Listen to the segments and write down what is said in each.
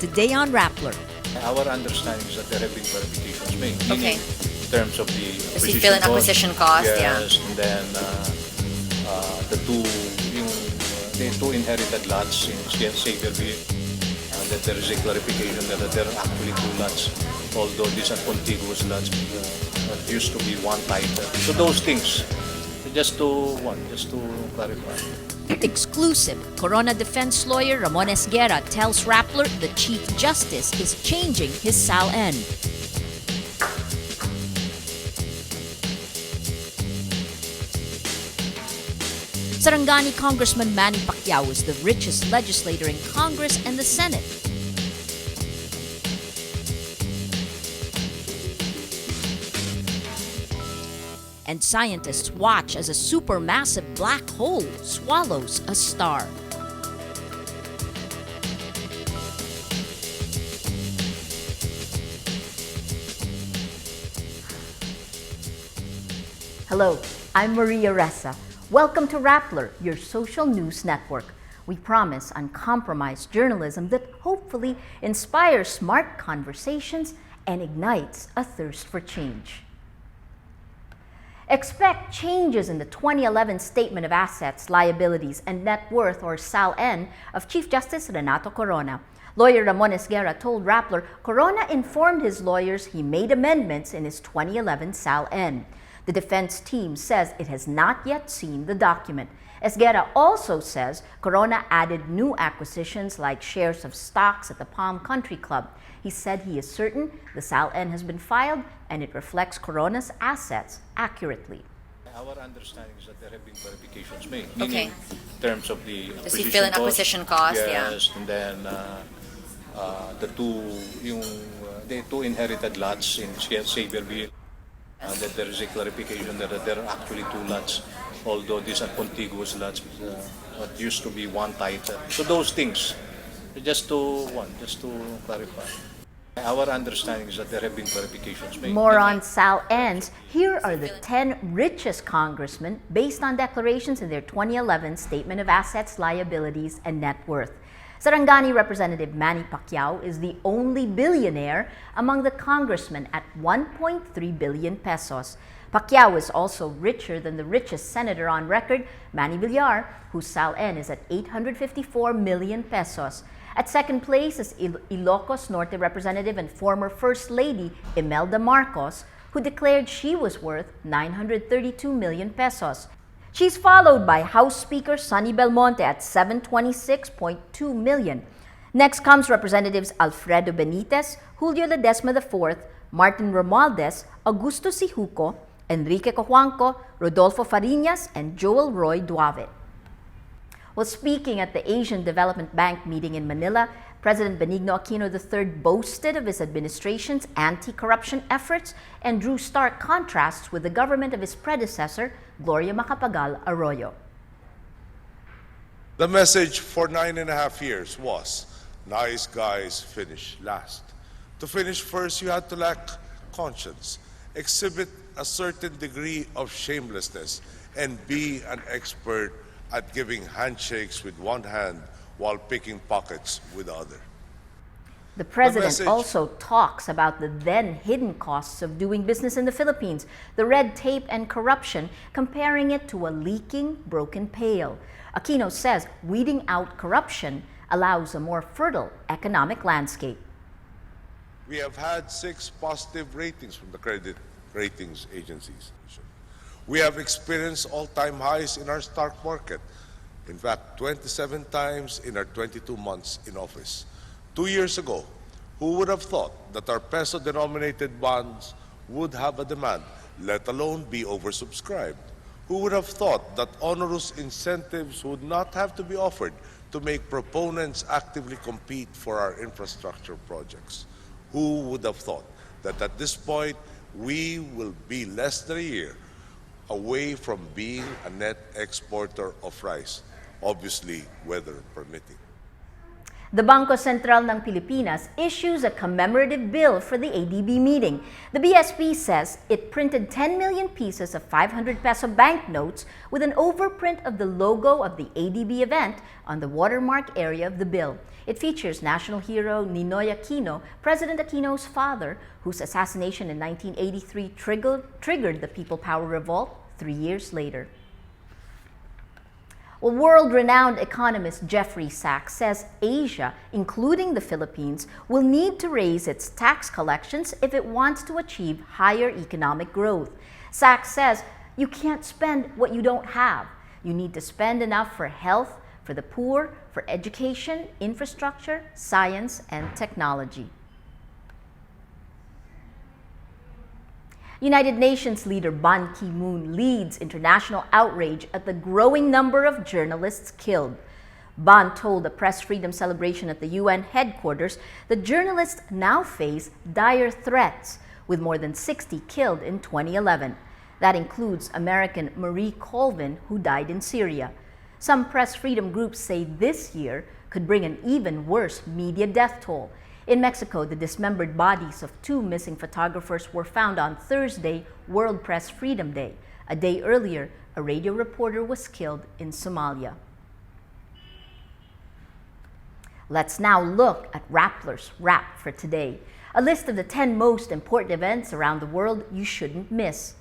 today on Rappler. Our understanding is that there have been verifications made. Okay. In terms of the Kasi you fill in acquisition cost, yes, and then the two inherited lots in Xavierville, and that there is a clarification that there are actually two lots, although these are contiguous lots, that used to be one title. So those things, just to clarify. Exclusive, Corona defense lawyer Ramon Esguerra tells Rappler the Chief Justice is changing his SALN. Sarangani Congressman Manny Pacquiao is the richest legislator in Congress and the Senate. And scientists watch as a supermassive black hole swallows a star. Hello, I'm Maria Ressa. Welcome to Rappler, your social news network. We promise uncompromised journalism that hopefully inspires smart conversations and ignites a thirst for change. Expect changes in the 2011 Statement of Assets, Liabilities, and Net Worth, or SALN, of Chief Justice Renato Corona. Lawyer Ramon Esguerra told Rappler Corona informed his lawyers he made amendments in his 2011 SALN. The defense team says it has not yet seen the document. Esguerra also says Corona added new acquisitions like shares of stocks at the Palm Country Club. He said he is certain the SALN has been filed and it reflects Corona's assets accurately. Our understanding is that there have been verifications made. Okay. In terms of the Kasi you fill in acquisition cost, yes, and then the two inherited lots in Xavierville, that there is a clarification that there are actually two lots, although these are contiguous lots, what used to be one title. So those things, just to clarify. Our understanding is that there have been verifications made. More on SALNs. Here are the 10 richest congressmen based on declarations in their 2011 Statement of Assets, Liabilities, and Net Worth. Sarangani Representative Manny Pacquiao is the only billionaire among the congressmen at 1.3 billion pesos. Pacquiao is also richer than the richest senator on record, Manny Villar, whose SALN is at 854 million pesos. At second place is Ilocos Norte Representative and former First Lady Imelda Marcos, who declared she was worth 932 million pesos. She's followed by House Speaker Sonny Belmonte at 726.2 million. Next comes Representatives Alfredo Benitez, Julio Ledesma IV, Martin Romualdez, Augusto Sijuco, Enrique Cojuangco, Rodolfo Fariñas, and Joel Roy Duave. While speaking at the Asian Development Bank meeting in Manila, President Benigno Aquino III boasted of his administration's anti-corruption efforts and drew stark contrasts with the government of his predecessor, Gloria Macapagal Arroyo. The message for 9.5 years was, nice guys finish last. To finish first, you had to lack conscience, exhibit a certain degree of shamelessness, and be an expert at giving handshakes with one hand while picking pockets with the other. The president also talks about the then hidden costs of doing business in the Philippines, the red tape and corruption, comparing it to a leaking, broken pail. Aquino says weeding out corruption allows a more fertile economic landscape. We have had 6 positive ratings from the credit ratings agencies. We have experienced all-time highs in our stock market. In fact, 27 times in our 22 months in office. 2 years ago, who would have thought that our peso-denominated bonds would have a demand, let alone be oversubscribed? Who would have thought that onerous incentives would not have to be offered to make proponents actively compete for our infrastructure projects? Who would have thought that at this point, we will be less than a year away from being a net exporter of rice, obviously weather permitting. The Bangko Sentral ng Pilipinas issues a commemorative bill for the ADB meeting. The BSP says it printed 10 million pieces of 500 peso banknotes with an overprint of the logo of the ADB event on the watermark area of the bill. It features national hero Ninoy Aquino, President Aquino's father, whose assassination in 1983 triggered the People Power Revolt 3 years later. Well, world-renowned economist Jeffrey Sachs says Asia, including the Philippines, will need to raise its tax collections if it wants to achieve higher economic growth. Sachs says you can't spend what you don't have. You need to spend enough for health, for the poor, for education, infrastructure, science, and technology. United Nations leader Ban Ki-moon leads international outrage at the growing number of journalists killed. Ban told a press freedom celebration at the UN headquarters that journalists now face dire threats, with more than 60 killed in 2011. That includes American Marie Colvin, who died in Syria. Some press freedom groups say this year could bring an even worse media death toll. In Mexico, the dismembered bodies of 2 missing photographers were found on Thursday, World Press Freedom Day. A day earlier, a radio reporter was killed in Somalia. Let's now look at Rappler's Wrap for today, a list of the 10 most important events around the world you shouldn't miss.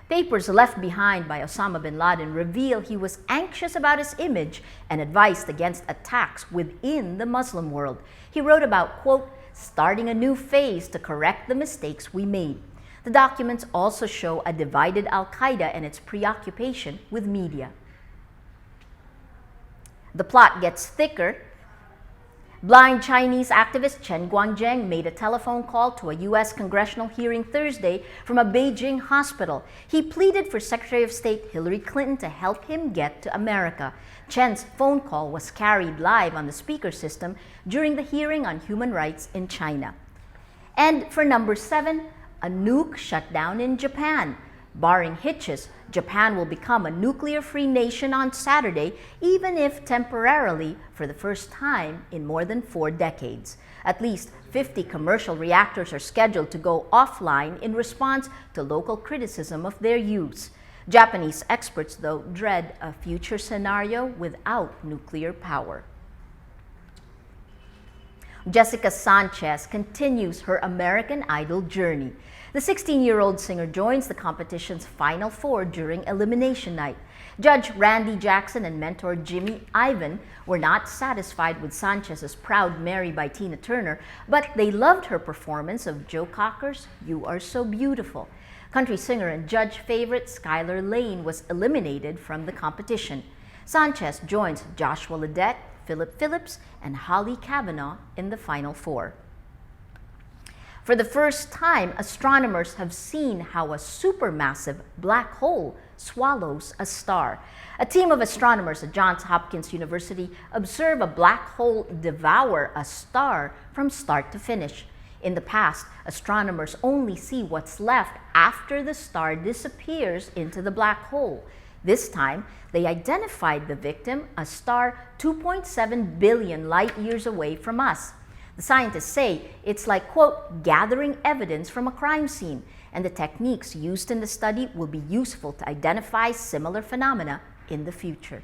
Papers left behind by Osama bin Laden reveal he was anxious about his image and advised against attacks within the Muslim world. He wrote about, quote, starting a new phase to correct the mistakes we made. The documents also show a divided Al-Qaeda and its preoccupation with media. The plot gets thicker. Blind Chinese activist Chen Guangzheng made a telephone call to a U.S. congressional hearing Thursday from a Beijing hospital. He pleaded for Secretary of State Hillary Clinton to help him get to America. Chen's phone call was carried live on the speaker system during the hearing on human rights in China. And for number 7, a nuke shutdown in Japan. Barring hitches, Japan will become a nuclear-free nation on Saturday, even if temporarily for the first time in more than 4 decades. At least 50 commercial reactors are scheduled to go offline in response to local criticism of their use. Japanese experts, though, dread a future scenario without nuclear power. Jessica Sanchez continues her American Idol journey. The 16-year-old singer joins the competition's Final 4 during elimination night. Judge Randy Jackson and mentor Jimmy Ivan were not satisfied with Sanchez's Proud Mary by Tina Turner, but they loved her performance of Joe Cocker's You Are So Beautiful. Country singer and judge favorite Skylar Lane was eliminated from the competition. Sanchez joins Joshua Ledet, Philip Phillips, and Holly Kavanaugh in the Final 4. For the first time, astronomers have seen how a supermassive black hole swallows a star. A team of astronomers at Johns Hopkins University observe a black hole devour a star from start to finish. In the past, astronomers only see what's left after the star disappears into the black hole. This time, they identified the victim, a star 2.7 billion light years away from us. The scientists say it's like, quote, gathering evidence from a crime scene, and the techniques used in the study will be useful to identify similar phenomena in the future.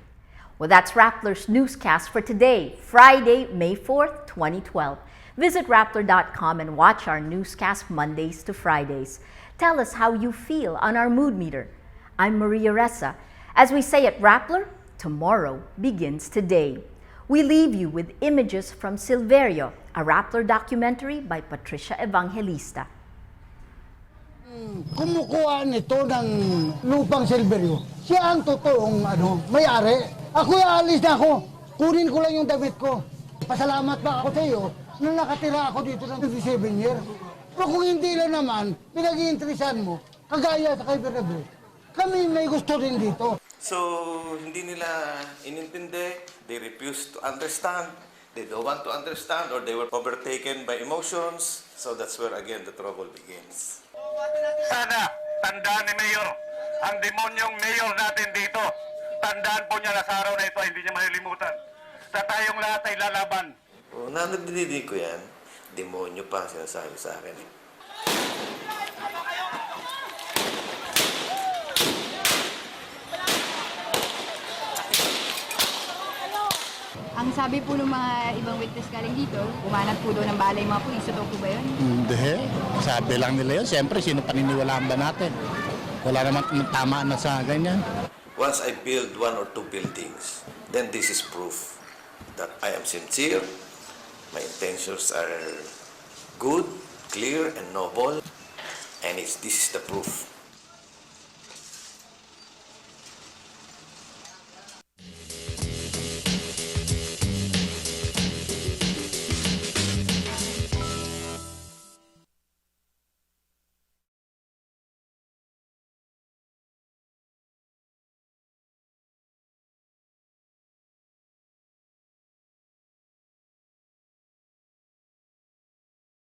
Well, that's Rappler's Newscast for today, Friday, May 4th, 2012. Visit Rappler.com and watch our newscast Mondays to Fridays. Tell us how you feel on our mood meter. I'm Maria Ressa. As we say at Rappler, tomorrow begins today. We leave you with images from Silverio, a Rappler documentary by Patricia Evangelista. Kumukuha nito ng lupang Silverio. Siya ang totoong may-ari. Ako alis na ako. Kunin ko lang yung damit ko. Pasalamat ba ako sa iyo na nakatira ako dito ng 27 years. Pero kung hindi lang naman, pinag-iinteresan mo, kagaya sa kay Bernabé, kami may gusto rin dito. So, hindi nila inintindi, they refuse to understand, they don't want to understand, or they were overtaken by emotions. So that's where, again, the trouble begins. Sana, tandaan ni Mayor, ang demonyong Mayor natin dito, tandaan po niya na sa araw na ito, hindi niya malilimutan. Sa tayong lahat ay lalaban Nadidinig ko yan, demonyo pa sinasabi sa akin eh. Ang sabi po ng mga ibang witness galing dito, umanat po doon ng balay mga pulis. Totoo po ba yun? Hindi. Sabi lang nila yun. Siyempre, sino paniniwalaan ba natin? Wala naman tama na sa ganyan. Once I build 1 or 2 buildings, then this is proof that I am sincere, my intentions are good, clear, and noble, and this is the proof